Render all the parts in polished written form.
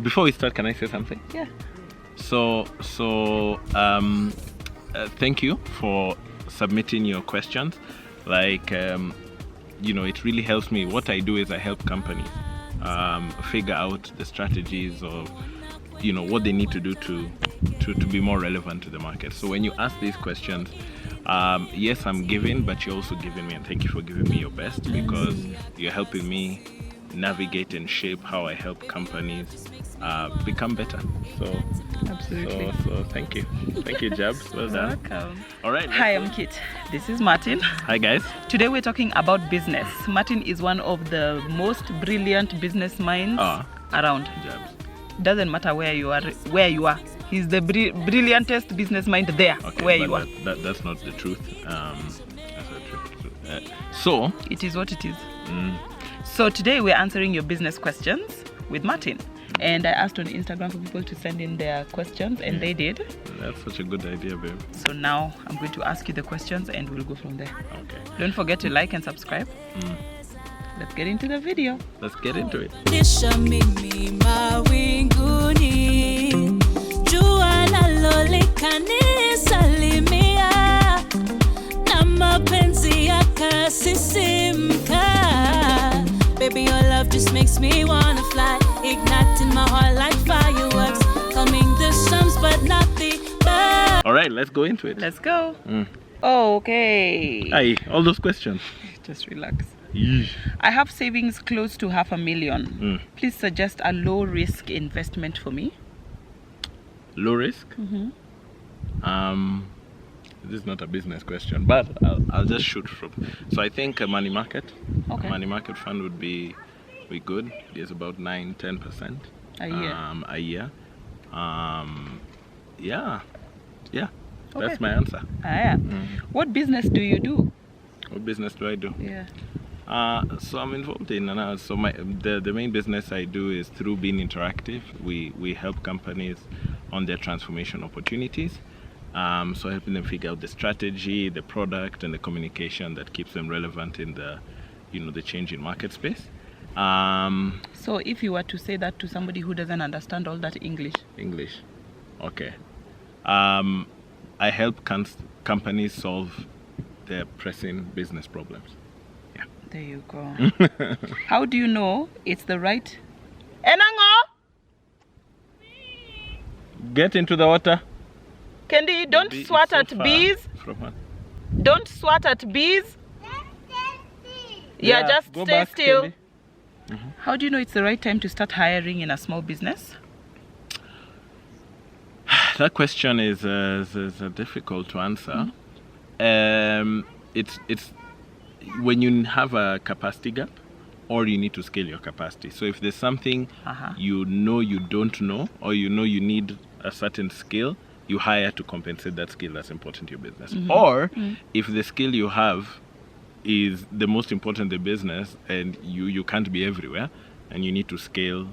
Before we start, can I say something? Yeah. So thank you for submitting your questions. Like, it really helps me. What I do is I help companies figure out the strategies of, what they need to do to be more relevant to the market. So when you ask these questions, yes, I'm giving, but you're also giving me, and thank you for giving me your best, because you're helping me navigate and shape how I help companies become better. So Absolutely. So thank you, Jabs. Well done. Welcome. All right. Hi, I'm Kitt. This is Martin. Hi guys. Today we're talking about business. Martin is one of the most brilliant business minds around. Jabs. Doesn't matter where you are. He's the brilliantest business mind there. Okay, where you are. That's not the truth. That's not the truth. So it is what it is. So today we're answering your business questions with Martin. And I asked on Instagram for people to send in their questions, and they did. That's such a good idea, babe. So now I'm going to ask you the questions and we'll go from there. Okay. Don't forget to like and subscribe. Let's get into the video. Let's get into it. Baby, your love just makes me wanna fly, igniting my heart like fireworks, calming the storms but not the birds. All right, let's go into it. Let's go. Okay. Aye, all those questions. Just relax. Yeesh. I have savings close to $500,000. Please suggest a low risk investment for me. Low risk? This is not a business question, but I'll just shoot from. So I think a money market. Okay. A money market fund would be good. It's about 9-10% A year. A year. Yeah. Okay. That's my answer. What business do you do? What business do I do? Yeah. So I'm involved in the main business I do is through being interactive. We help companies on their transformation opportunities. So helping them figure out the strategy, the product, and the communication that keeps them relevant in the changing market space. So if you were to say that to somebody who doesn't understand all that English. Okay. I help companies solve their pressing business problems. Yeah. There you go. How do you know it's the right? Enango! Get into the water. Kendi, don't swat at bees. Don't swat at bees. Yeah, just stay still. How do you know it's the right time to start hiring in a small business? That question is difficult to answer. It's when you have a capacity gap, or you need to scale your capacity. So if there's something you don't know, or you need a certain skill, you hire to compensate that skill that's important to your business. Or if the skill you have is the most important in the business, and you can't be everywhere, and you need to scale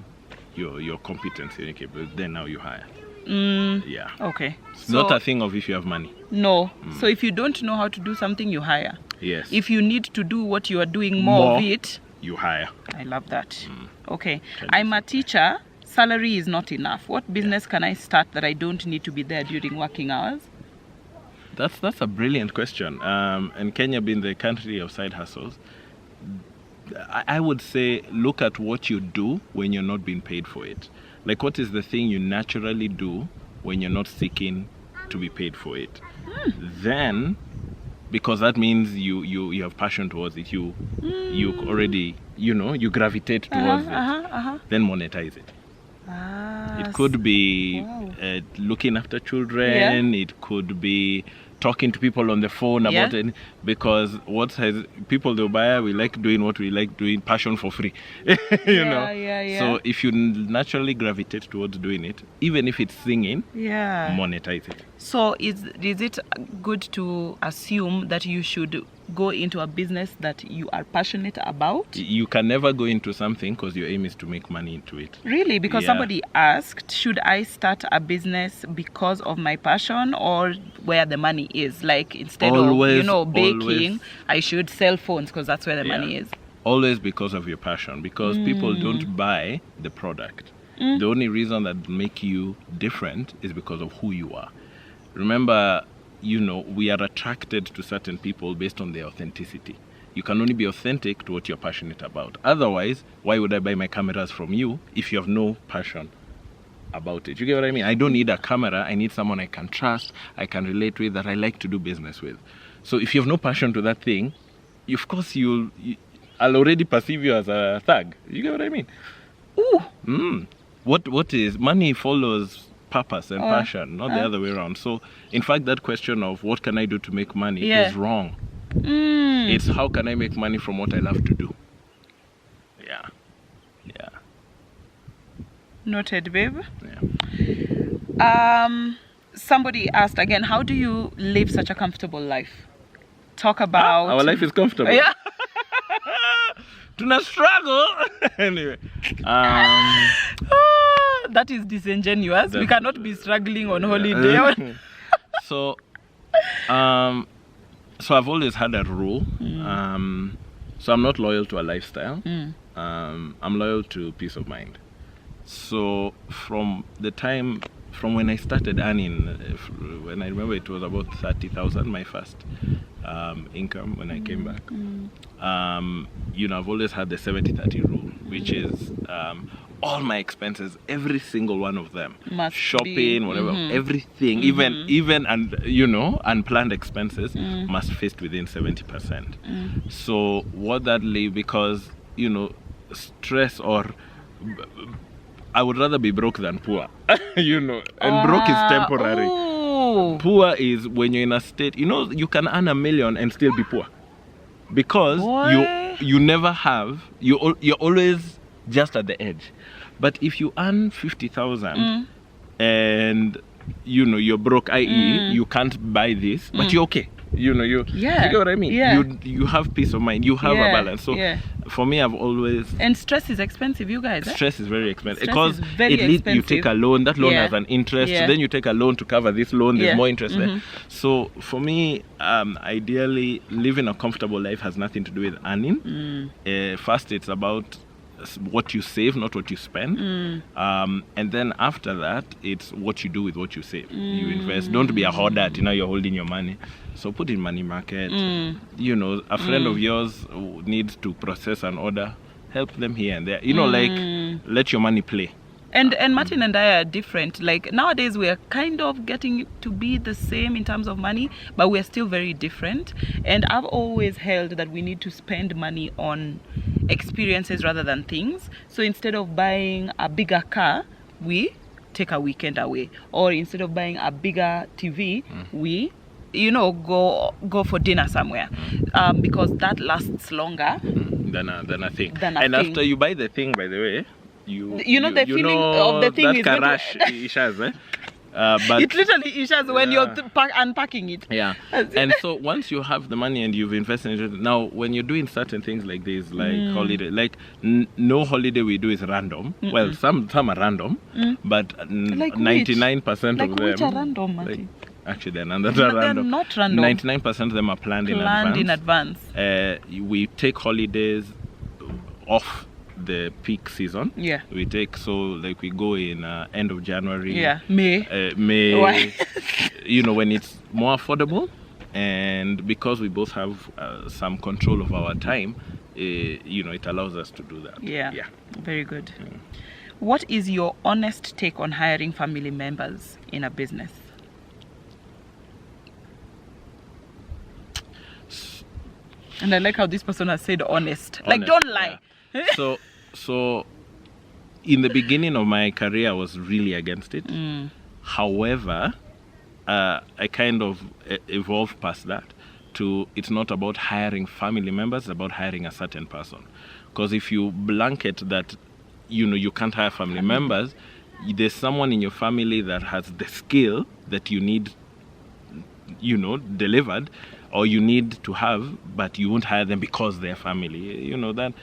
your competency, okay, but then now you hire. Yeah. Okay. It's not a thing of if you have money. No. So if you don't know how to do something, you hire. Yes. If you need to do what you are doing more of it, you hire. I love that. Okay. I'm a teacher. Salary is not enough. What business can I start that I don't need to be there during working hours? That's a brilliant question. And Kenya being the country of side hustles, I would say look at what you do when you're not being paid for it. Like, what is the thing you naturally do when you're not seeking to be paid for it? Then, because that means you have passion towards it, you already, you gravitate towards it, then monetize it. It could be looking after children. It could be talking to people on the phone about it, because they'll buy, we like doing what we like doing, passion for free. So if you naturally gravitate towards doing it, even if it's singing, monetize it. So is it good to assume that you should go into a business that you are passionate about? You can never go into something because your aim is to make money into it. Really? Because somebody asked, should I start a business because of my passion or where the money is? Like, instead of baking, I should sell phones because that's where the money is. Always because of your passion, because people don't buy the product. The only reason that make you different is because of who you are. Remember, we are attracted to certain people based on their authenticity. You can only be authentic to what you're passionate about. Otherwise, why would I buy my cameras from you if you have no passion about it? You get what I mean? I don't need a camera. I need someone I can trust, I can relate with, that I like to do business with. So if you have no passion to that thing, of course I'll already perceive you as a thug. You get what I mean? Ooh. What is money follows purpose and passion, not the other way around. So in fact, that question of what can I do to make money is wrong. It's how can I make money from what I love to do. Yeah. Noted, babe. Yeah. Somebody asked again, how do you live such a comfortable life? Talk about... Our life is comfortable. Yeah. Do not struggle. Anyway. That is disingenuous. We cannot be struggling on holiday. So I've always had a rule. So I'm not loyal to a lifestyle. I'm loyal to peace of mind. So from when I started earning, when I remember it was about 30,000, my first income when I came back. I've always had the 70-30 rule, which is all my expenses, every single one of them, must shopping, be, whatever, everything, even unplanned expenses must fit within 70%. So what that leave, because stress or I would rather be broke than poor, and broke is temporary. Poor is when you're in a state, you can earn $1 million and still be poor, because you never have, you're always just at the edge. But if you earn 50,000 and you're broke, i.e. you can't buy this, but you're okay. You get what I mean? Yeah. You have peace of mind. You have a balance. So for me, I've always... And stress is expensive, you guys. Stress is very expensive. Stress because is very expensive. You take a loan. That loan has an interest. Then you take a loan to cover this loan. There's more interest there. So for me, ideally, living a comfortable life has nothing to do with earning. First, it's about what you save, not what you spend. And then after that, it's what you do with what you save. You invest. Don't be a hoarder. You're holding your money. So put in money market. A friend of yours needs to process an order. Help them here and there. Let your money play. And Martin and I are different. Like nowadays we are kind of getting to be the same in terms of money, but we're still very different. And I've always held that we need to spend money on experiences rather than things. So instead of buying a bigger car, we take a weekend away. Or instead of buying a bigger TV, we go for dinner somewhere, because that lasts longer than a thing. After you buy the thing, by the way, the feeling of the thing is ishas, but it literally issues when you're unpacking it. Yeah. And so once you have the money and you've invested in it, now when you're doing certain things like this, like holiday, like no holiday we do is random. Well, some are random, but 99% of them. Which are random, Martin? Actually, they're random. They're not random. 99% of them are planned in advance. We take holidays off the peak season. Yeah. We take, we go in end of January. Yeah. May. Why? When it's more affordable, and because we both have some control of our time, it allows us to do that. Yeah. Very good. What is your honest take on hiring family members in a business? And I like how this person has said honest. Like, don't lie. Yeah. So in the beginning of my career, I was really against it. However, I kind of evolved past that to, it's not about hiring family members, it's about hiring a certain person. Because if you blanket that, you can't hire family members, there's someone in your family that has the skill that you need, delivered, or you need to have, but you won't hire them because they're family. That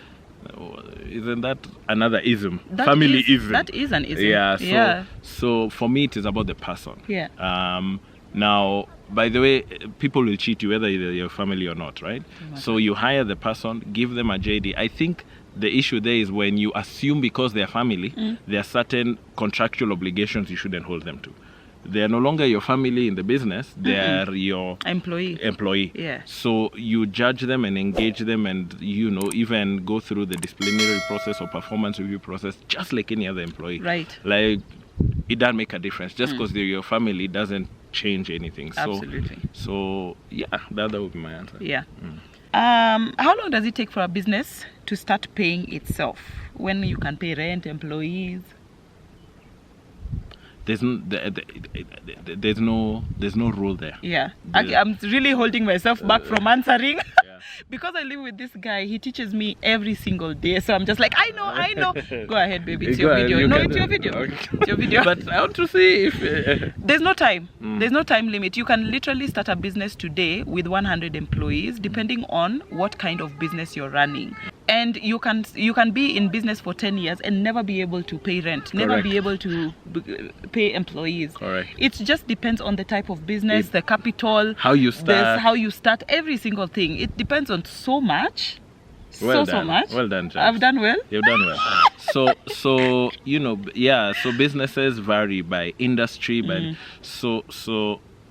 isn't that another ism? Family-ism. That is an ism. So for me, it is about the person. Yeah. Now, by the way, people will cheat you whether you're your family or not, right? So you hire the person, give them a JD. I think The issue there is when you assume because they're family, there are certain contractual obligations you shouldn't hold them to. They are no longer your family in the business, they are your employee. Yeah. So you judge them and engage them and, even go through the disciplinary process or performance review process just like any other employee. Right. Like, it doesn't make a difference. Just because they're your family doesn't change anything. Absolutely. So yeah, that would be my answer. Yeah. How long does it take for a business to start paying itself? When you can pay rent, employees? There's no rule there. Yeah. I'm really holding myself back from answering. Because I live with this guy, he teaches me every single day. So I'm just like, I know. Go ahead, baby. It's your video. No, it's your video. Okay. It's your video. But I want to see if... There's no time. There's no time limit. You can literally start a business today with 100 employees, depending on what kind of business you're running. And you can be in business for 10 years and never be able to pay rent, never be able to pay employees. Correct. It just depends on the type of business, the capital, how you start, every single thing. It depends on so much. So much. Well done, James. I've done well. You've done well. So businesses vary by industry, by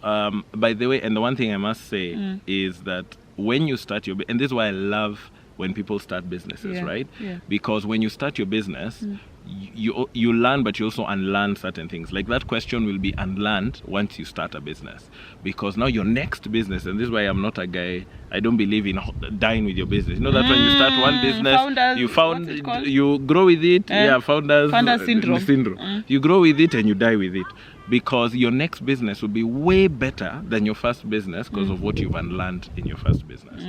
by the way, and the one thing I must say is that when you start and this is why I love when people start businesses, right? Yeah. Because when you start your business, you learn, but you also unlearn certain things. Like that question will be unlearned once you start a business, because now your next business, and this is why I'm not a guy, I don't believe in dying with your business. You know that when you start one business, you grow with it. Founders syndrome. You grow with it and you die with it, because your next business will be way better than your first business because of what you've unlearned in your first business.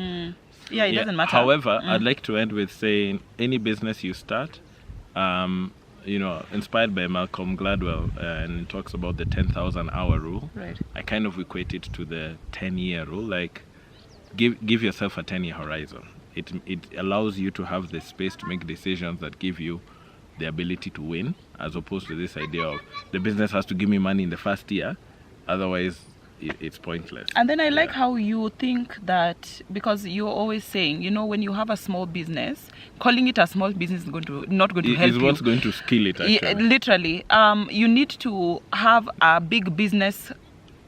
Yeah, it doesn't matter. However, I'd like to end with saying any business you start, inspired by Malcolm Gladwell, and it talks about the 10,000 hour rule. Right. I kind of equate it to the 10-year rule. Like, give yourself a 10-year horizon. It allows you to have the space to make decisions that give you the ability to win, as opposed to this idea of the business has to give me money in the first year, otherwise it's pointless. And then I like how you think that, because you're always saying, when you have a small business, calling it a small business is not going to help you. It's what's going to skill it, actually. Literally. You need to have a big business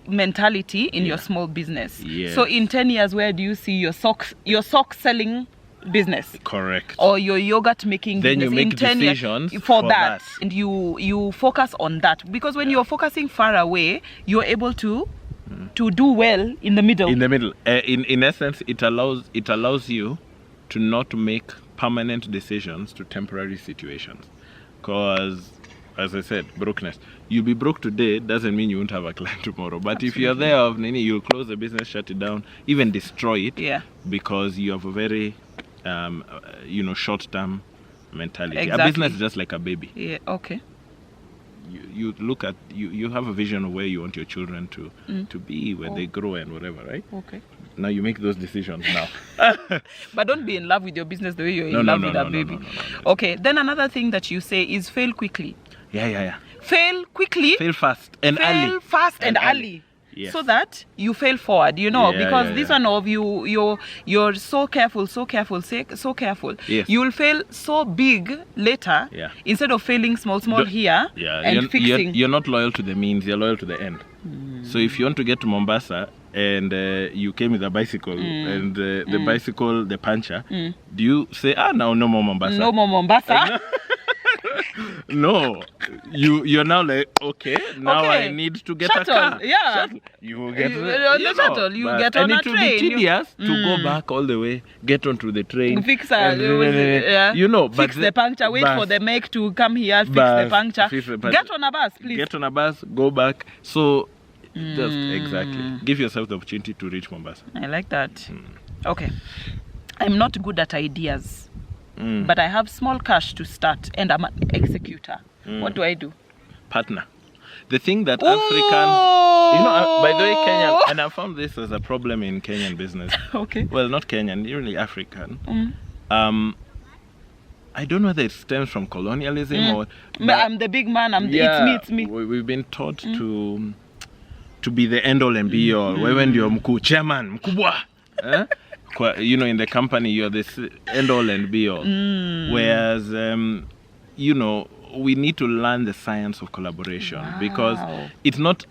mentality in your small business. Yes. So in 10 years, where do you see your sock selling business? Correct. Or your yogurt making then business? You make in 10 decisions years for that. And you focus on that. Because when you're focusing far away, you're able to do well in the middle. In essence, it allows you to not make permanent decisions to temporary situations. Because, as I said, brokenness. You'll be broke today doesn't mean you won't have a client tomorrow. But Absolutely. If you're there, you'll close the business, shut it down, even destroy it. Yeah. Because you have a very, short-term mentality. Exactly. A business is just like a baby. Yeah. Okay. You look at you have a vision of where you want your children to be when they grow and whatever, right? Okay. Now you make those decisions now. But don't be in love with your business the way you're in love with a baby. No. Okay. Then another thing that you say is fail quickly. Yeah. Fail quickly. Fail fast and early. Fail fast and early. Yes. So that you fail forward, because this one of you're so careful. Yes. You will fail so big later instead of failing small here and fixing. You're not loyal to the means, you're loyal to the end. So if you want to get to Mombasa and you came with a bicycle and the bicycle, the puncher, do you say, no more Mombasa? No more Mombasa. No, you're now like, okay, I need to get shuttle, a car. Yeah. Shuttle. You get shuttle. You get on a train. And it will be tedious to go back all the way, get onto the train. Fix fix the puncture, wait for the make to come here, fix the puncture. Get on a bus, please. Get on a bus, go back. So, just exactly. Give yourself the opportunity to reach Mombasa. I like that. Okay. I'm not good at ideas. But I have small cash to start and I'm an executor. What do I do? Partner. The thing that African, by the way, Kenyan, and I found this as a problem in Kenyan business. Okay. Well, not Kenyan, really African. I don't know whether it stems from colonialism or. I'm the big man. It's me. We've been taught to be the end all and be all. Wewe ndio mkuu, chairman, mkubwa. in the company, you're this end all and be all. Whereas, we need to learn the science of collaboration because it's not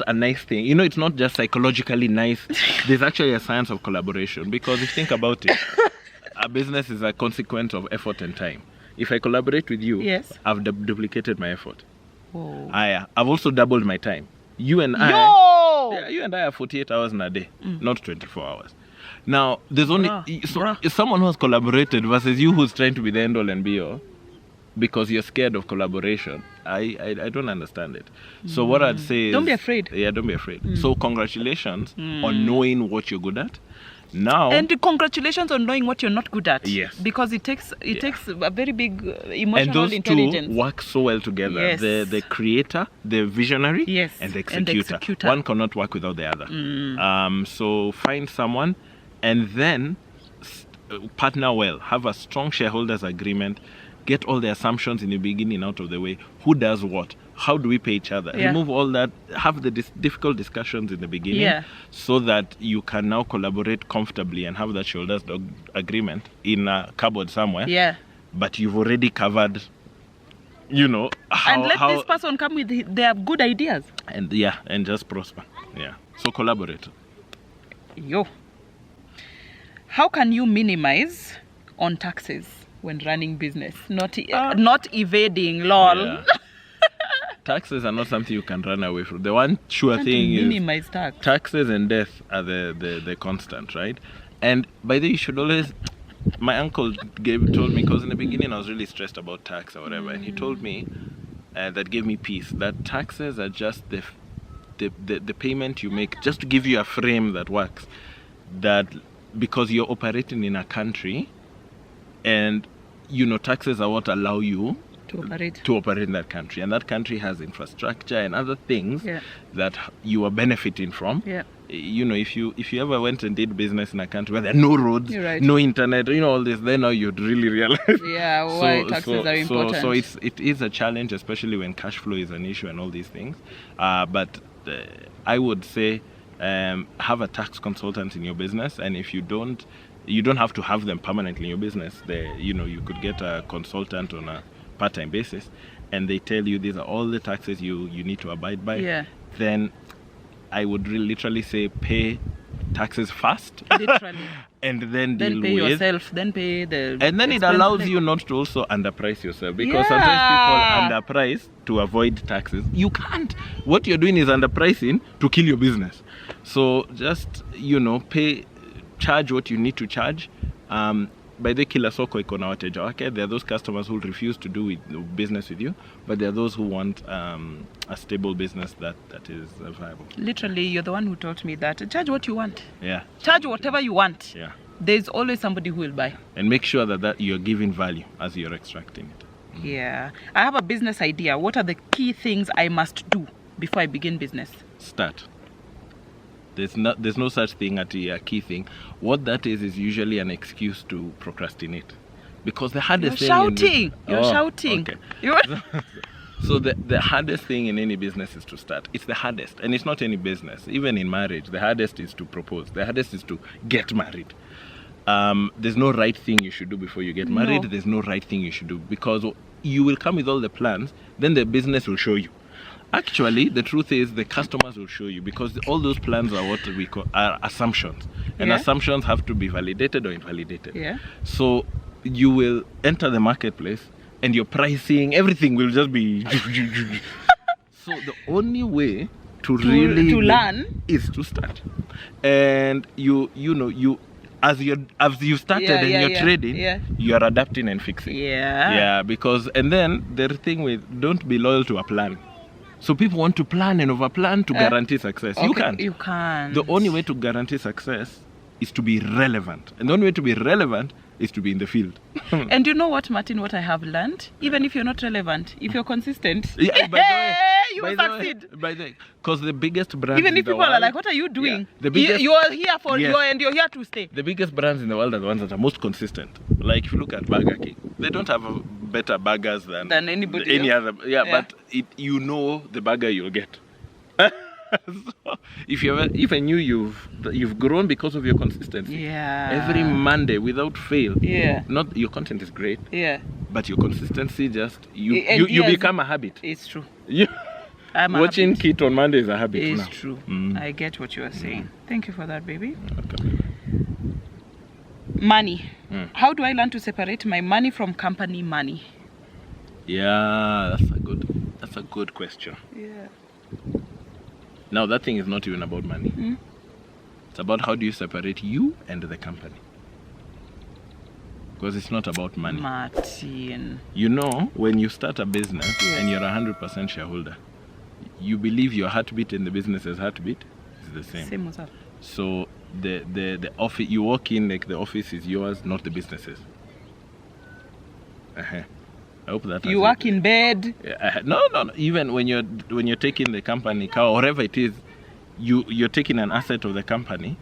a nice thing. It's not just psychologically nice. There's actually a science of collaboration because if you think about it, a business is a consequence of effort and time. If I collaborate with you, yes, I've duplicated my effort. Whoa. I've also doubled my time. You and I have 48 hours in a day, not 24 hours. Now, there's only someone who has collaborated versus you who's trying to be the end all and be all. Because you're scared of collaboration. I don't understand it. So what I'd say is... Don't be afraid. Yeah, don't be afraid. So congratulations on knowing what you're good at. Now... And congratulations on knowing what you're not good at. Yes. Because it takes a very big emotional and those intelligence. Two work so well together. Yes. The creator, the visionary, yes, and the executor. And the executor. One cannot work without the other. So find someone and then partner well. Have a strong shareholders agreement. Get all the assumptions in the beginning out of the way. Who does what? How do we pay each other? Yeah. Remove all that. Have the difficult discussions in the beginning so that you can now collaborate comfortably and have that shoulders agreement in a cupboard somewhere. Yeah. But you've already covered, how... And let this person come with their good ideas. And just prosper. Yeah. So collaborate. Yo. How can you minimize on taxes when running business? Not evading, lol. Yeah. Taxes are not something you can run away from. The one sure thing is minimize taxes and death are the constant, right? And by the way, you should always... My uncle told me, because in the beginning I was really stressed about tax or whatever, and he told me, that gave me peace, that taxes are just the payment you make, just to give you a frame that works. That because you're operating in a country, and taxes are what allow you to operate in that country, and that country has infrastructure and other things that you are benefiting from. If you ever went and did business in a country where there are no roads, no internet, all this, then now you'd really realize why taxes are important. So it is a challenge, especially when cash flow is an issue and all these things. But I would say have a tax consultant in your business, and if you don't have to have them permanently in your business. You could get a consultant on a part-time basis, and they tell you these are all the taxes you need to abide by. Yeah. Then I would literally say pay taxes first. Literally. And then deal pay with yourself, then pay the... And then it allows you not to also underprice yourself, because sometimes people underprice to avoid taxes. You can't. What you're doing is underpricing to kill your business. So just, charge what you need to charge. By the kila soko iko na wateja wake. There are those customers who refuse to do business with you, but there are those who want a stable business that is viable. Literally, you're the one who taught me that. Charge what you want. Yeah. Charge whatever you want. Yeah. There's always somebody who will buy. And make sure that you're giving value as you're extracting it. Yeah. I have a business idea. What are the key things I must do before I begin business? Start. There's no such thing as a key thing. What that is usually an excuse to procrastinate, because the hardest thing you're shouting. Okay. So the hardest thing in any business is to start. It's the hardest, and it's not any business. Even in marriage, the hardest is to propose. The hardest is to get married. There's no right thing you should do before you get married. There's no right thing you should do, because you will come with all the plans, then the business will show you. Actually, the truth is the customers will show you, because all those plans are what we call assumptions. And assumptions have to be validated or invalidated. Yeah. So you will enter the marketplace and your pricing, everything will just be... So the only way to really learn is to start. And as you started and you're trading, you're adapting and fixing. Yeah, because, and then the thing with, don't be loyal to a plan. So people want to plan and overplan to guarantee success. Okay, you can't. The only way to guarantee success is to be relevant. And the only way to be relevant is to be in the field. And you know what, Martin, what I have learned? Even if you're not relevant, if you're consistent, you will succeed. Because the biggest brands even if in the people world, are like, what are you doing? The biggest, you are here for and you're here to stay. The biggest brands in the world are the ones that are most consistent. Like if you look at Burger King, they don't have better burgers than anybody any else. other. But the burger you'll get. So if you ever, even you've grown because of your consistency. Yeah. Every Monday without fail. Yeah. Not your content is great, Yeah. but your consistency just you yes, become a habit. It's true. You, I'm a watching habit. Kitt on Monday is a habit It's now. true. Mm. I get what you are saying. Thank you for that, baby. Okay. Money. Mm. How do I learn to separate my money from company money? Yeah, that's a good question. Yeah. Now that thing is not even about money. Mm. It's about how do you separate you and the company. Because it's not about money. Martin. You know, when you start a business Yes. and you're 100% shareholder, you believe your heartbeat and the business's heartbeat is the same. Same as that. So the office, you walk in like the office is yours, not the business's. I hope that You work in bed. no. Even when you're taking the company car or whatever it is, you're taking an asset of the company,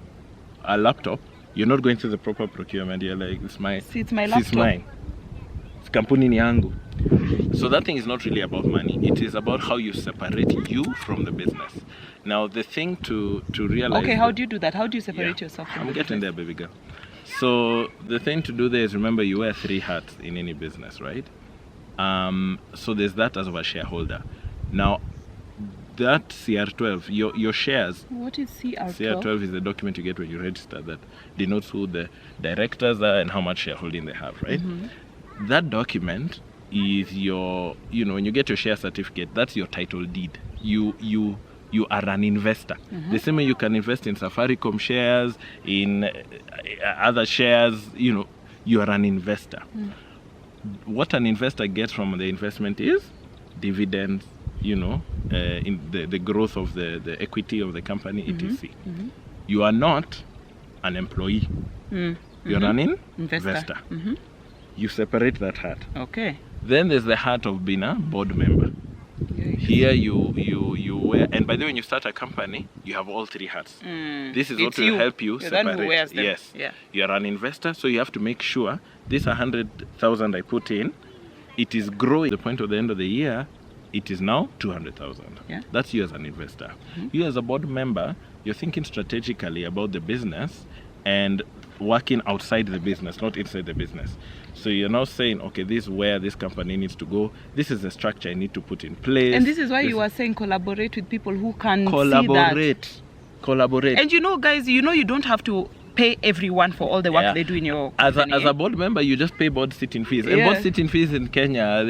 a laptop. You're not going through the proper procurement. You're like, it's my laptop. It's mine. It's kampuni ni yangu. So that thing is not really about money. It is about how you separate you from the business. Now the thing to realize. Okay, how do you do that? How do you separate yourself from I'm the getting there, baby girl. So the thing to do there is remember you wear 3 hats in any business, right? So there's that as of a shareholder. Now that CR12, your shares. What is CR12? CR12 is the document you get when you register that denotes who the directors are and how much shareholding they have, right? Mm-hmm. That document is your, when you get your share certificate, that's your title deed. You are an investor. Mm-hmm. The same way you can invest in Safaricom shares, in other shares, you are an investor. Mm. What an investor gets from the investment is dividends, in the growth of the equity of the company, etc. Mm-hmm. You are not an employee. Mm-hmm. You're an investor. Mm-hmm. You separate that hat. Okay. Then there's the hat of being a board member. Yes. Here you wear, and by the way, when you start a company, you have all 3 hats. This is what will help you You're the one who separate. wears them. Yes. Yeah. You're an investor, so you have to make sure this 100,000 I put in, it is growing. The point of the end of the year, it is now 200,000. Yeah. That's you as an investor. Mm-hmm. You as a board member, you're thinking strategically about the business and working outside the business, not inside the business. So you're now saying, okay, this is where this company needs to go. This is the structure I need to put in place. And this is why you are saying collaborate with people who can collaborate. see that. Collaborate. And guys, you don't have to pay everyone for all the work they do in your company. As a board member, you just pay board sitting fees. And Yeah. board sitting fees in Kenya,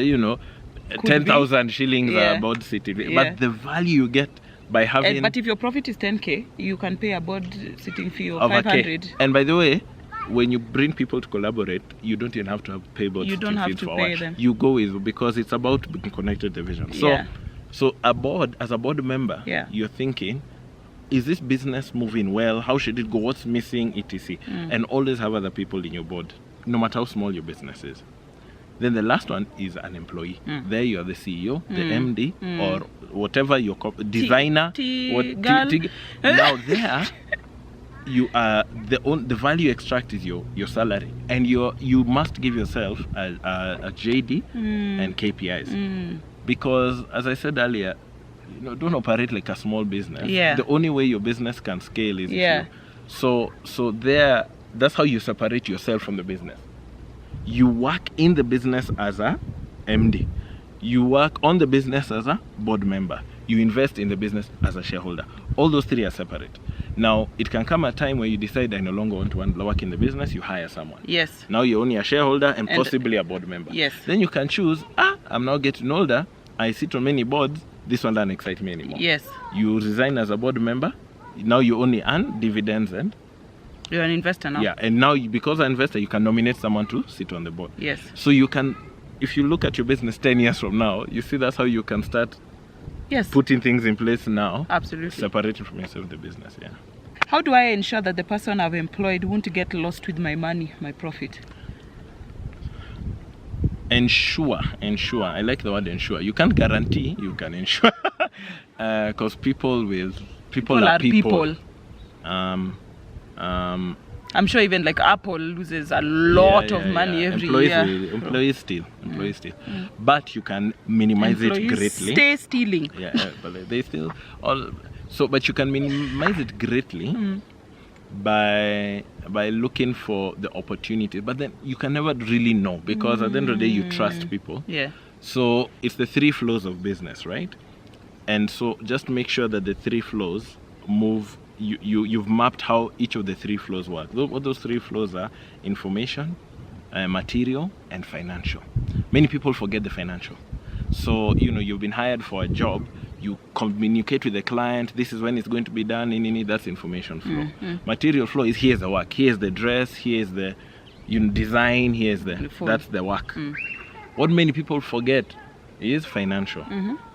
10,000 shillings Yeah. are board sitting fees. Yeah. But the value you get by having... But if your profit is 10K, you can pay a board sitting fee of a K. 500. And by the way, when you bring people to collaborate, you don't even have to pay board You sitting don't have fees to for pay what them. you go with, because it's about being connected to the vision. Yeah. So a board, as a board member, Yeah. you're thinking, is this business moving well? How should it go? What's missing? Etc. And always have other people in your board, no matter how small your business is. Then the last one is an employee. There you are the CEO, the MD, or whatever your designer. Now there, you are the value you extract is your salary, and you must give yourself a JD and KPIs, because as I said earlier, don't operate like a small business. Yeah. The only way your business can scale is Yeah. so there. That's how you separate yourself from the business. You work in the business as a MD. You work on the business as a board member. You invest in the business as a shareholder. All those 3 are separate. Now, it can come a time where you decide I no longer want to work in the business, you hire someone. Yes. Now you're only a shareholder and possibly a board member. Yes. Then you can choose, I'm now getting older, I sit on many boards, this one doesn't excite me anymore. Yes. You resign as a board member, now you only earn dividends and... You're an investor now. Yeah, and now because you're an investor, you can nominate someone to sit on the board. Yes. So you can, if you look at your business 10 years from now, you see that's how you can start putting things in place now. Absolutely. Separating from yourself the business, yeah. How do I ensure that the person I've employed won't get lost with my money, my profit? Ensure. I like the word ensure. You can't guarantee, you can ensure. Because people are people. I'm sure even like Apple loses a lot of money every year. Employees steal. But you can minimize it greatly. Stay stealing. Yeah, but they still So, but you can minimize it greatly by looking for the opportunity. But then you can never really know, because at the end of the day, you trust people. Yeah. So it's the 3 flows of business, right? And so just make sure that the 3 flows move. You've mapped how each of the 3 flows work. What those 3 flows are: information, material, and financial. Many people forget the financial. So, you've been hired for a job, you communicate with the client, this is when it's going to be done, that's information flow. Material flow is, here's the work, here's the dress, here's the design, here's that's the work. What many people forget is financial.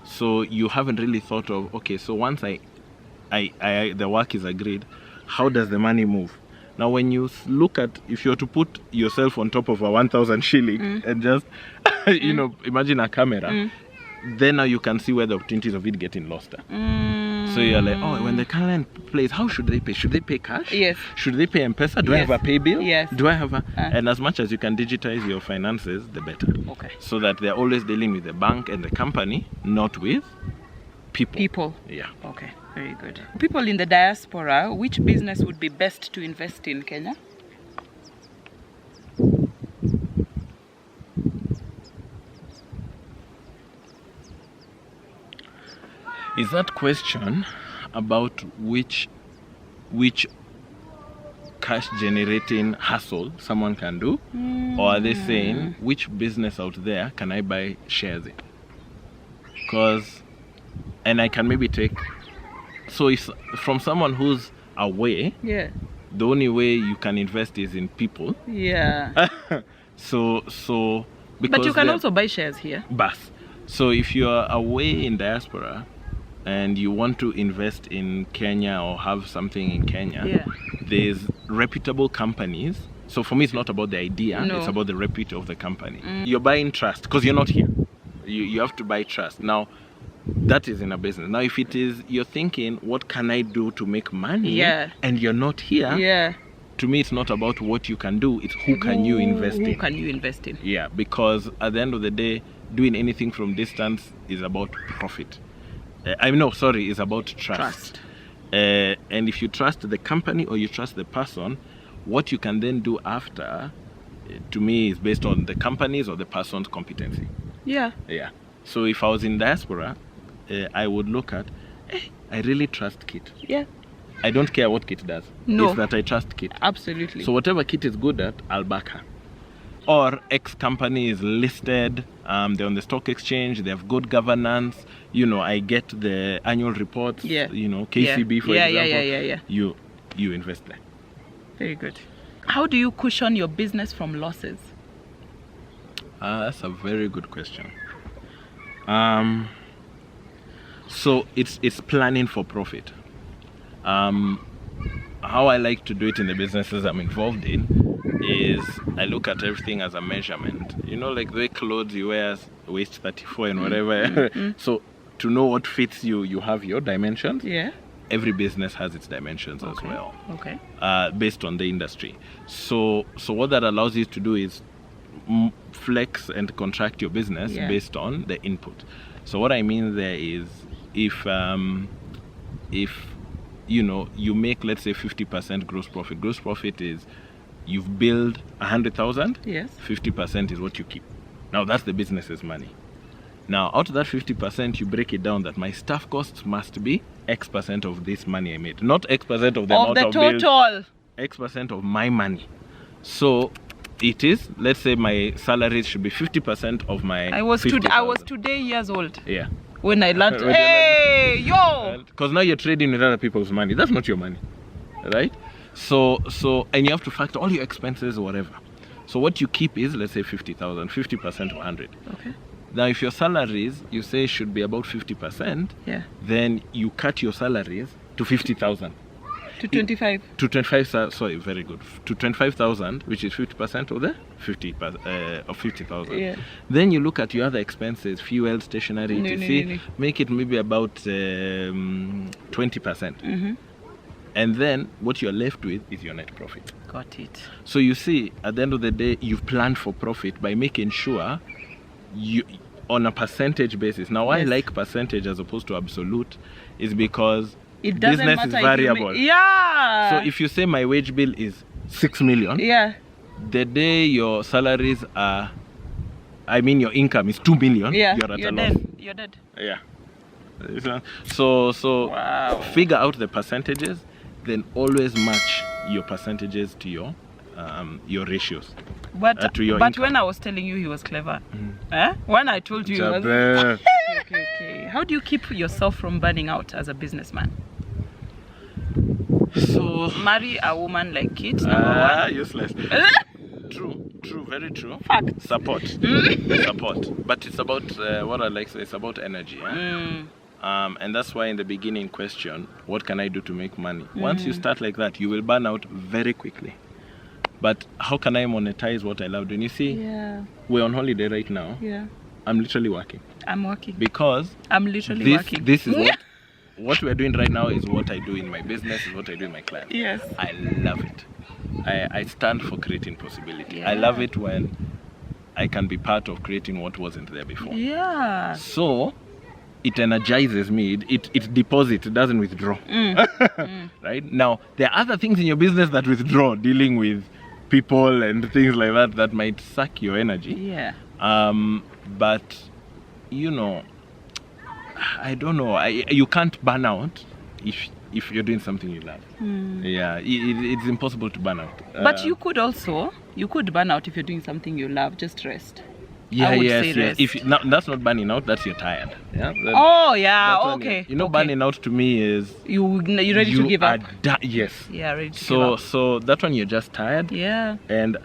So you haven't really thought of, okay, so once the work is agreed, how does the money move? Now, when you look at, if you're to put yourself on top of a 1,000 shilling and just, imagine a camera, then now you can see where the opportunities of it getting lost are. So you're like, oh, when the client plays, how should they pay? Should they pay cash? Yes. Should they pay M-Pesa? Do I have a pay bill? Yes. Do I have a... And as much as you can digitize your finances, the better. Okay. So that they're always dealing with the bank and the company, not with people. Yeah. Okay, very good. People in the diaspora, which business would be best to invest in Kenya? Is that question about which cash generating hustle someone can do, or are they saying which business out there can I buy shares in? And I can maybe take, so if from someone who's away, Yeah. the only way you can invest is in people. Yeah. So because But you can also buy shares here. Bus. So if you're away in diaspora and you want to invest in Kenya or have something in Kenya, there's reputable companies. So for me, it's not about the idea, it's about the repute of the company. You're buying trust because you're not here. You have to buy trust. Now, that is in a business. Now, if it is, you're thinking, what can I do to make money? And you're not here. To me, it's not about what you can do, it's who can you invest in. Who can you invest in? Yeah, because at the end of the day, doing anything from distance is about profit. It's about trust. And if you trust the company or you trust the person, what you can then do after, to me, is based on the company's or the person's competency. Yeah. So if I was in diaspora, I would look at, I really trust Kitt. Yeah. I don't care what Kitt does. No. It's that I trust Kitt. Absolutely. So whatever Kitt is good at, I'll back her. Or X company is listed, they're on the stock exchange, they have good governance, I get the annual reports, KCB for example. You invest there. Very good. How do you cushion your business from losses? That's a very good question. So it's planning for profit. How I like to do it in the businesses I'm involved in is I look at everything as a measurement. Like the way clothes you wear, waist 34 and whatever. So to know what fits you, you have your dimensions. Yeah. Every business has its dimensions as well. Okay. Based on the industry. So what that allows you to do is flex and contract your business based on the input. So what I mean there is if you make, let's say, 50% gross profit. Gross profit is you've billed 100,000. Yes. 50% is what you keep. Now that's the business's money. Now out of that 50%, you break it down that my staff costs must be X% of this money I made, not X% of the amount of total. X% of my money. So it is, let's say my salaries should be 50% of my. I was today years old. Yeah. When I learned, hey, yo! Because now you're trading with other people's money. That's not your money, right? So, and you have to factor all your expenses or whatever. So what you keep is, let's say 50,000, 50% of 100. Okay. Now, if your salaries, you say should be about 50%, then you cut your salaries to 50,000. To 25. To 25, sorry, very good. To 25,000, which is 50% of the 50,000. Yeah. Then you look at your other expenses, fuel, stationery, etc. Make it maybe about 20%. And then what you're left with is your net profit. Got it. So you see, at the end of the day, you've planned for profit by making sure you, on a percentage basis. Now, why I like percentage as opposed to absolute is because It doesn't Business matter is if you variable. Yeah. So if you say my wage bill is 6 million, yeah. the day your salaries are, I mean your income is 2 million, Yeah. you're at You're a loss. dead. You're dead. Yeah. So Wow. figure out the percentages, then always match your percentages to your ratios. But to your but income. when I was telling you he was clever, when I told you he was Jabe. okay. How do you keep yourself from burning out as a businessman? So Marry a woman like Kitt, number one. useless. True, very true. Fact. Support. But it's about what I like to say, it's about energy. And that's why in the beginning question, what can I do to make money? Once you start like that, you will burn out very quickly. But how can I monetize what I love doing? You see, we're on holiday right now. Yeah. I'm literally working. I'm working. Because I'm literally working. This is what we're doing right now is what I do in my business, is what I do in my clients. Yes. I love it. I stand for creating possibility. Yeah. I love it when I can be part of creating what wasn't there before. Yeah. So it energizes me. It deposits, it doesn't withdraw. Right? Now, there are other things in your business that withdraw, dealing with people and things like that might suck your energy. Yeah. But you know, I don't know. You can't burn out if you're doing something you love. Yeah, it's impossible to burn out. But you could burn out if you're doing something you love. Just rest. Yeah, I would yes, say yes. rest. If that's not burning out, that's you're tired. Yeah. Oh yeah. That's when Okay. you know, okay. burning out to me is You ready to give up? Yes. Yeah, ready to give up. So that one you're just tired. Yeah. And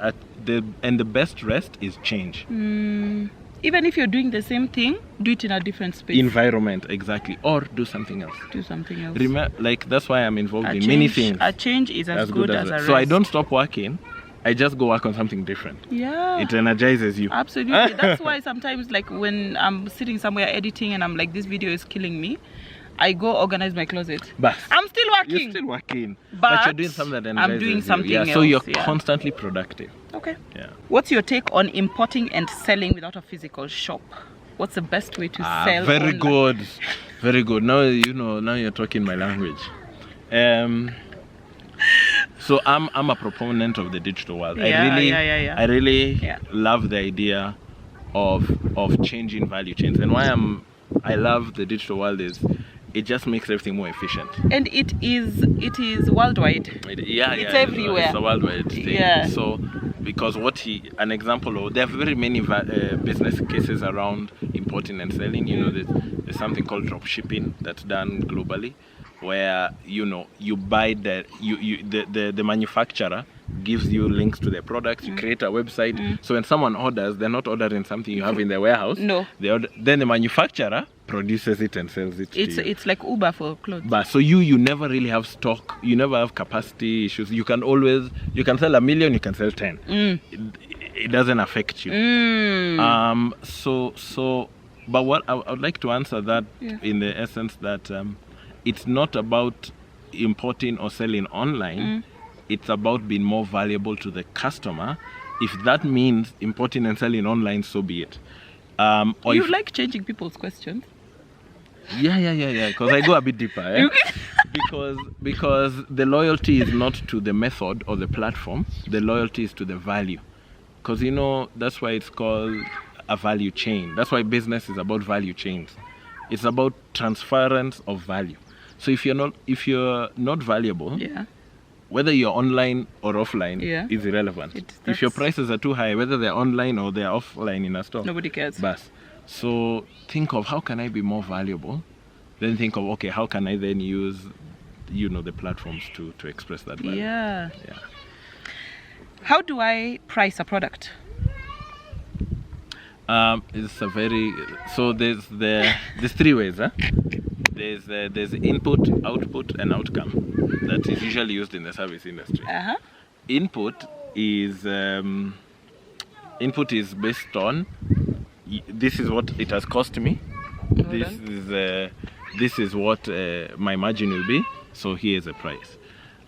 the best rest is change. Even if you're doing the same thing, do it in a different space. Environment, exactly, or do something else. Do something else. Like that's why I'm involved in many things. A change is as good as a rest. So I don't stop working. I just go work on something different. Yeah. It energizes you. Absolutely. That's why sometimes, like when I'm sitting somewhere editing and I'm like, this video is killing me, I go organize my closet. But I'm still working. You're still working. But you're doing something that energizes I'm doing you. something Yeah, else. so you're yeah. constantly productive. Okay. Yeah. What's your take on importing and selling without a physical shop? What's the best way to sell? Very online? good. Very good. Now now you're talking my language. So I'm a proponent of the digital world. Yeah. I really love the idea of changing value chains. And why I love the digital world is it just makes everything more efficient. And it is worldwide. It's everywhere. It's a worldwide thing. Yeah. So because an example of, there are very many business cases around importing and selling. You know, there's something called drop shipping that's done globally, where you buy the manufacturer gives you links to their products. You create a website, so when someone orders, they're not ordering something you have in their warehouse. No. Then the manufacturer produces it and sells it to you. It's like Uber for clothes. But so you never really have stock, you never have capacity issues. You can sell 1 million, you can sell 10. It doesn't affect you. But what I would like to answer that in the essence that it's not about importing or selling online. It's about being more valuable to the customer. If that means importing and selling online, so be it. You like changing people's questions? Yeah. Because I go a bit deeper. Because the loyalty is not to the method or the platform. The loyalty is to the value. Because that's why it's called a value chain. That's why business is about value chains. It's about transference of value. So if you're not valuable, whether you're online or offline is irrelevant. If your prices are too high, whether they're online or they're offline in a store, nobody cares. So think of how can I be more valuable? Then think of, okay, how can I then use the platforms to express that value? Yeah. How do I price a product? It's a so there's 3 ways. There's input, output, and outcome that is usually used in the service industry. Input is based on this is what it has cost me. This is what my margin will be. So here's a price.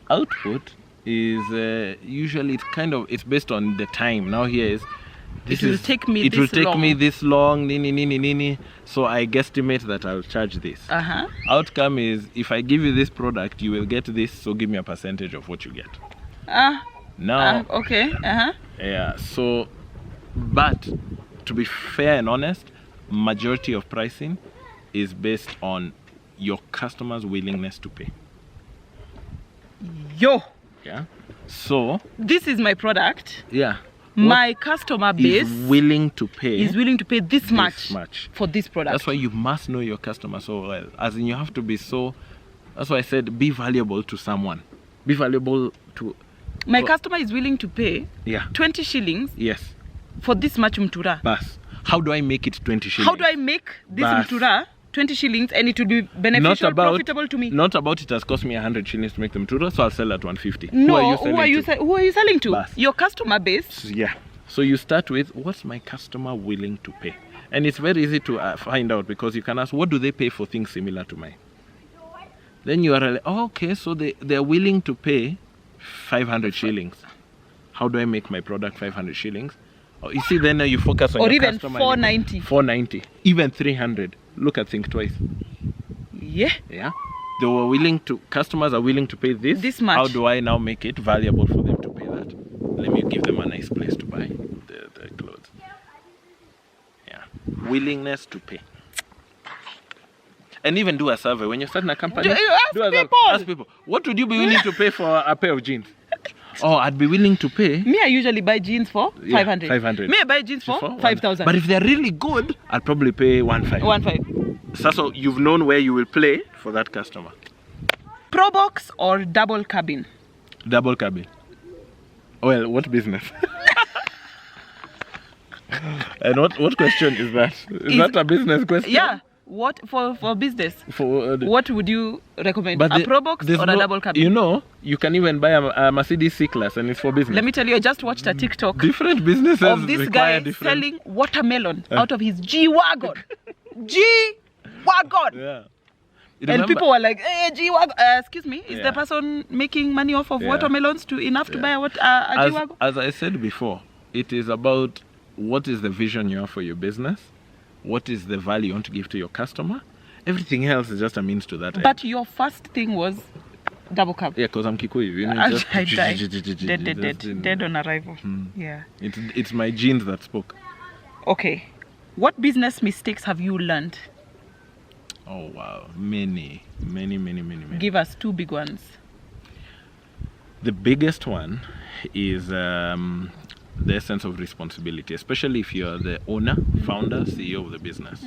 Output is usually it's based on the time. Now here is It will take me it will this take long. me this long, nini. So I guesstimate that I'll charge this. Uh-huh. Outcome is, if I give you this product, you will get this, so give me a percentage of what you get. Now, Okay. Uh-huh. yeah, so, but to be fair and honest, majority of pricing is based on your customer's willingness to pay. Yo, Yeah. So, this is my product. yeah. My customer base is willing to pay this much for this product. That's why you must know your customer so well. As in, you have to be so. That's why I said be valuable to someone. Be valuable to. My customer is willing to pay 20 shillings Yes. for this much mtura. Bas. How do I make it 20 shillings? How do I make this mtura 20 shillings and it will be beneficial, profitable to me? Not about it has cost me 100 shillings to make the mtura, so I'll sell at 150. No, who are you selling to? Bas. Your customer base. Yeah. So you start with, what's my customer willing to pay? And it's very easy to find out, because you can ask, what do they pay for things similar to mine? Then you are like, oh, okay, so they're willing to pay 500 shillings. How do I make my product 500 shillings? You see, then you focus on or your even customer. 490. 490. Even 300. Look at Think Twice. Yeah. Yeah. They were willing to, customers are willing to pay this much. How do I now make it valuable for them to pay that? Let me give them a nice place to buy the clothes. Yeah. Willingness to pay. And even do a survey. When you're starting a company, ask people, what would you be willing to pay for a pair of jeans? Oh, I'd be willing to pay. Me, I usually buy jeans for 500. 500. Me, I buy jeans for 5,000. But if they're really good, I'll probably pay 1.5. So you've known where you will play for that customer. Pro box or double cabin? Double cabin. Well, what business? And what question is that? Is that a business question? Yeah. What for business? What would you recommend? A Pro Box or a double cabin? You know, you can even buy a Mercedes C-Class and it's for business. Let me tell you, I just watched a TikTok different businesses of this guy selling watermelon out of his G-Wagon. G-Wagon! Yeah. And people were like, hey, G-Wagon. Excuse me, is the person making money off of watermelons enough to buy a G-Wagon? As I said before, it is about what is the vision you have for your business. What is the value you want to give to your customer? Everything else is just a means to that. But your first thing was double cab. Yeah, because I'm Kikuyu. You know, I died. Dead on arrival. Yeah. It's my genes that spoke. Okay. What business mistakes have you learned? Oh, wow. Many. Give us 2 big ones. The biggest one is the sense of responsibility, especially if you're the owner, founder, CEO of the business.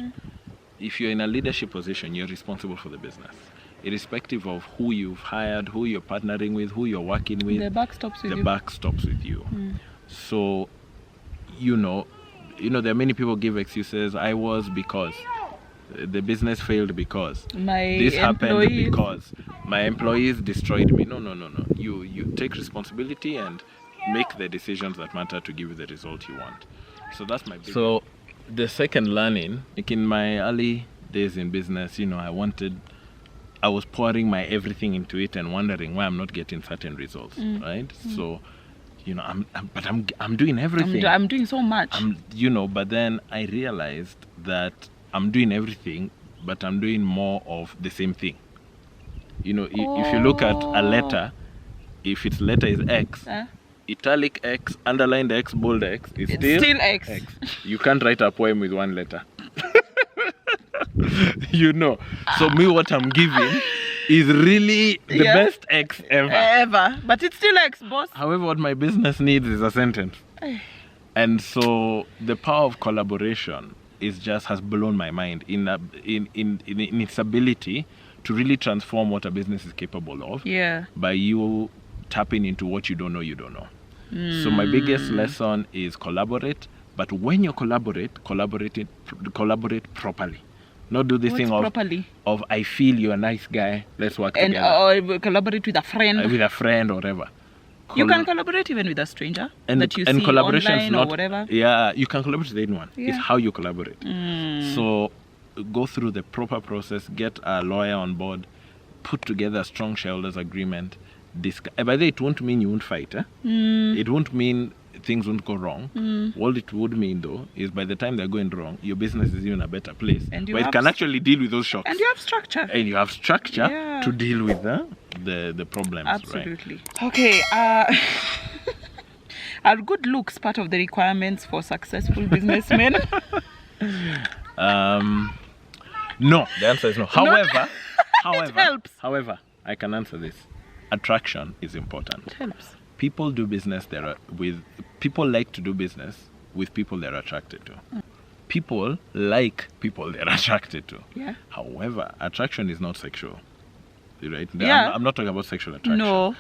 If you're in a leadership position, you're responsible for the business, irrespective of who you've hired, who you're partnering with, who you're working with. The buck stops with you. The buck stops with you. So, you know, there are many people give excuses. I was because the business failed because this happened because my employees destroyed me. No. You take responsibility and make the decisions that matter to give you the result you want. So that's my big. So the second learning, like in my early days in business, you know, I was pouring my everything into it and wondering why I'm not getting certain results, right? So, you know, I'm doing everything. I'm doing so much. But then I realized that I'm doing everything, but I'm doing more of the same thing. You know, if you look at a letter, if its letter is X, italic X, underlined X, bold X, it's still X. You can't write a poem with one letter. You know. So me, what I'm giving is really the best X ever. But it's still X, boss. However, what my business needs is a sentence. And so the power of collaboration has blown my mind in its ability to really transform what a business is capable of. Yeah. By you tapping into what you don't know. So my biggest lesson is collaborate, but when you collaborate properly. Not do this thing of I feel you're a nice guy, let's work together. Or collaborate with a friend. With a friend or whatever. You can collaborate even with a stranger that you see online or whatever. Yeah, you can collaborate with anyone. Yeah. It's how you collaborate. So go through the proper process, get a lawyer on board, put together a strong shareholders agreement. By the way, it won't mean you won't fight. It won't mean things won't go wrong. All it would mean, though, is by the time they're going wrong, your business is in a better place. And where it can actually deal with those shocks. And you have structure. And you have structure to deal with the problems. Absolutely. Right? Okay. Are good looks part of the requirements for successful businessmen? No, the answer is no. However, It helps. However, I can answer this. Attraction is important. It helps. People do business people like to do business with people they're attracted to. People like people they're attracted to. Yeah. However, attraction is not sexual. Right? Yeah. I'm not talking about sexual attraction. No.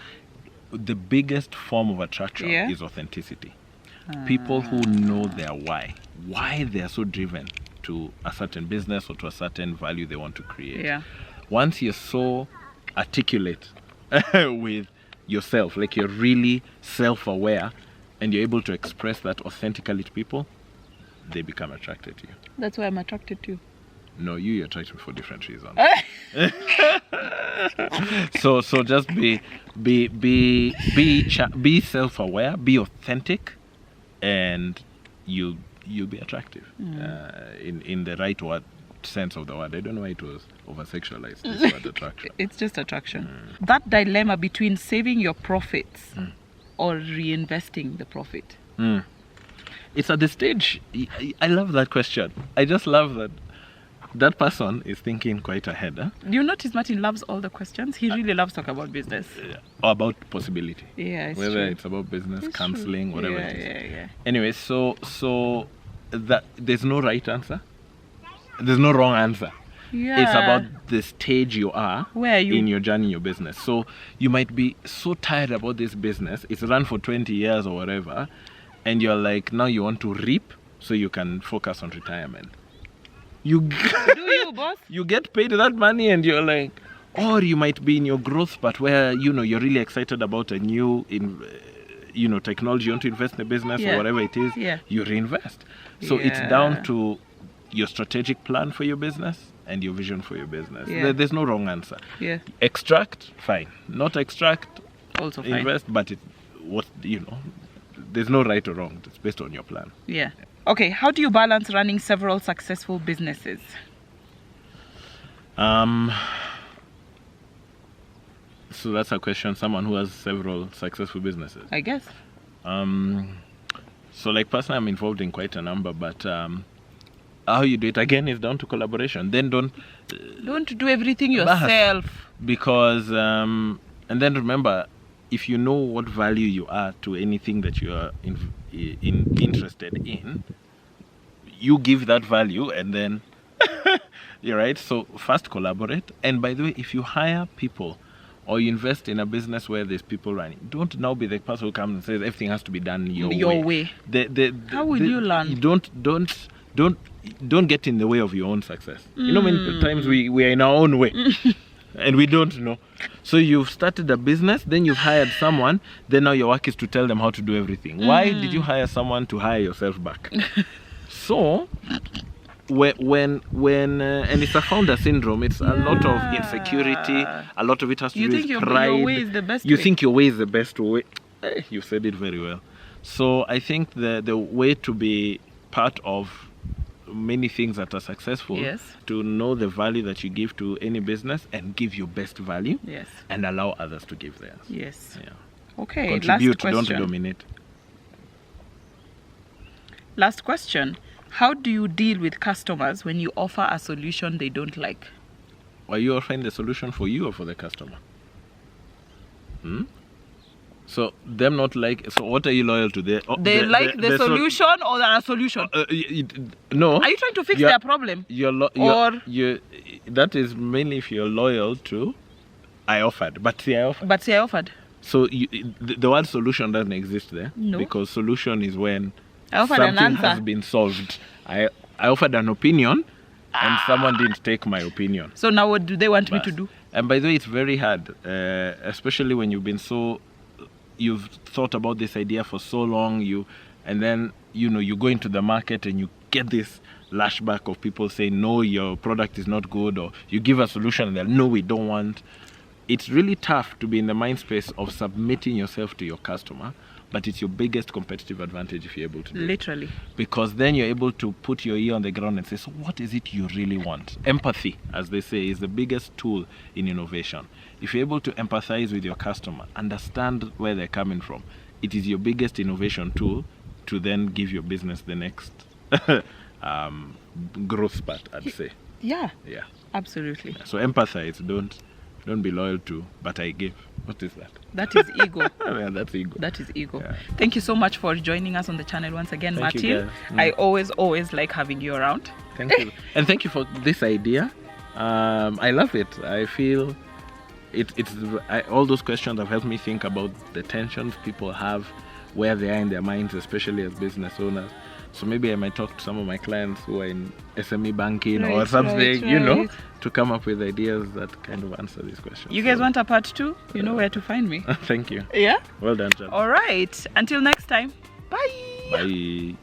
The biggest form of attraction is authenticity. People who know their why they're so driven to a certain business or to a certain value they want to create. Yeah. Once you're so articulate with yourself, like you're really self-aware and you're able to express that authentically to people, they become attracted to you. That's why I'm attracted to you. No, you're attracted for different reasons. So just be self-aware, be authentic, and you'll be attractive in the right sense of the word. I don't know why it was over-sexualized, this word attraction. It's just attraction. That dilemma between saving your profits or reinvesting the profit. It's at the stage, I love that question. I just love that person is thinking quite ahead. Huh? You notice Martin loves all the questions. He really loves talking about business. Or about possibility. Yeah, it's whether true. It's about business, It's counseling, true. whatever it is. Yeah. Anyway, so that there's no right answer. There's no wrong answer. Yeah. It's about the stage you are in your journey, in your business. So you might be so tired about this business. It's run for 20 years or whatever. And you're like, now you want to reap so you can focus on retirement. Do you, boss? You get paid that money and you're like, or you might be in your growth part where, you're really excited about a new, technology, you want to invest in a business or whatever it is, you reinvest. So it's down to your strategic plan for your business and your vision for your business. There's no wrong answer. Yeah. Extract, fine. Not extract, also fine. Invest, but there's no right or wrong. It's based on your plan. Yeah. Okay, how do you balance running several successful businesses? So that's a question, someone who has several successful businesses. I guess. So like personally, I'm involved in quite a number, but how you do it again is down to collaboration. Then don't do everything yourself. Because and then remember, if you know what value you are to anything that you are interested in, you give that value, and then you're right. So first collaborate. And by the way, if you hire people or you invest in a business where there's people running, don't now be the person who comes and says everything has to be done your way. How will you learn? Don't get in the way of your own success. Many times we are in our own way. And we don't know. So you've started a business, then you've hired someone, then now your work is to tell them how to do everything. Why did you hire someone to hire yourself back? So when and it's a founder syndrome, it's a lot of insecurity, a lot of it has to do with pride. Your way is the best you way. think your way is the best way. You said it very well. So I think the way to be part of many things that are successful, to know the value that you give to any business and give your best value, and allow others to give theirs. Yes. Yeah. Okay. Contribute, last question. don't dominate. Last question. How do you deal with customers when you offer a solution they don't like? Are you offering the solution for you or for the customer? So them not like. So what are you loyal to? They like the solution or the solution? No. Are you trying to fix their problem? That is mainly if you're loyal to. I offered. I offered. So the word solution doesn't exist there. No. Because solution is when something has been solved. I offered an opinion, and someone didn't take my opinion. So now what do they want me to do? And by the way, it's very hard, especially when you've thought about this idea for so long, and then you go into the market and you get this lashback of people saying, no, your product is not good, or you give a solution and they're, no, we don't want. It's really tough to be in the mind space of submitting yourself to your customer, but it's your biggest competitive advantage if you're able to do it. Literally. Because then you're able to put your ear on the ground and say, so what is it you really want? Empathy, as they say, is the biggest tool in innovation. If you're able to empathize with your customer, understand where they're coming from, it is your biggest innovation tool to then give your business the next growth spurt, I'd say. Yeah. Yeah. Absolutely. So empathize, don't be loyal to, but I give. What is that? That is ego. Yeah, that's ego. That is ego. Yeah. Thank you so much for joining us on the channel once again, Thank Martin. you, guys. I always like having you around. Thank you. And thank you for this idea. I love it. I feel all those questions have helped me think about the tensions people have, where they are in their minds, especially as business owners. So maybe I might talk to some of my clients who are in SME banking or something, you know, to come up with ideas that kind of answer these questions. You guys want a part 2? You know where to find me. Thank you. Yeah? Well done, John. All right. Until next time. Bye. Bye.